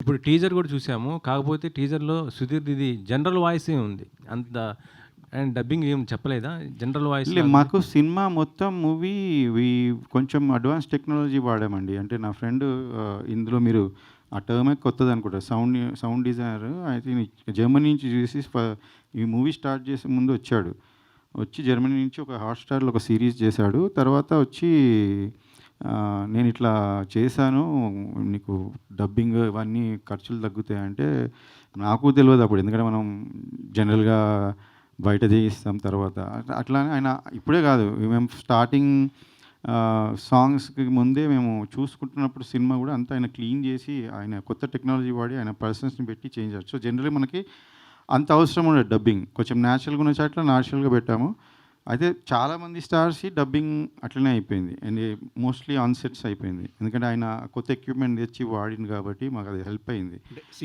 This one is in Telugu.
ఇప్పుడు టీజర్ గూడా చూసాము. కాకపోతే టీజర్‌లో సుధీర్‌ది జనరల్ వాయిసే ఉంది. అంత అండ్ డబ్బింగ్ ఏం చెప్పలేదా? జనరల్ వాయిస్‌లా ఉంది. మాకు సినిమా మొత్తం మూవీ కొంచెం అడ్వాన్స్ టెక్నాలజీ వాడామండి. అంటే నా ఫ్రెండ్ ఇందులో మీరు ఆ టర్మే కొత్తదనుకుంటా. Sound designer I think Germany నుంచి చూసి ఈ మూవీ స్టార్ట్ చేసే ముందు వచ్చాడు. వచ్చి జర్మనీ నుంచి ఒక హాట్‌స్టార్‌లో ఒక సీరీస్ చేశాడు. తర్వాత వచ్చి నేనిట్లా చేశాను. నీకు డబ్బింగ్ ఇవన్నీ ఖర్చులు తగ్గుతాయంటే నాకు తెలవదప్పుడు. ఎందుకంటే మనం జనరల్‌గా బయట చేయిస్తాం తర్వాత. అట్లానే ఆయన ఇప్పుడే కాదు, మేము స్టార్టింగ్ సాంగ్స్‌కి ముందే మేము చూసుకుంటున్నప్పుడు సినిమా కూడా అంతా ఆయన క్లీన్ చేసి, ఆయన కొత్త టెక్నాలజీ వాడి ఆయన పర్సన్స్‌ని పెట్టి చేయించారు. సో, జనరల్లీ మనకి అంత అవసరం ఉండదు డబ్బింగ్. కొంచెం న్యాచురల్‌గా ఉన్న చోట్ల న్యాచురల్‌గా పెట్టాము. అయితే చాలామంది స్టార్స్‌కి డబ్బింగ్ అట్లనే అయిపోయింది. అండ్ మోస్ట్‌లీ ఆన్ సెట్స్ అయిపోయింది. ఎందుకంటే ఆయన కొత్త ఎక్విప్‌మెంట్ తెచ్చి వాడిండు కాబట్టి మాకది హెల్ప్ అయింది. అంటే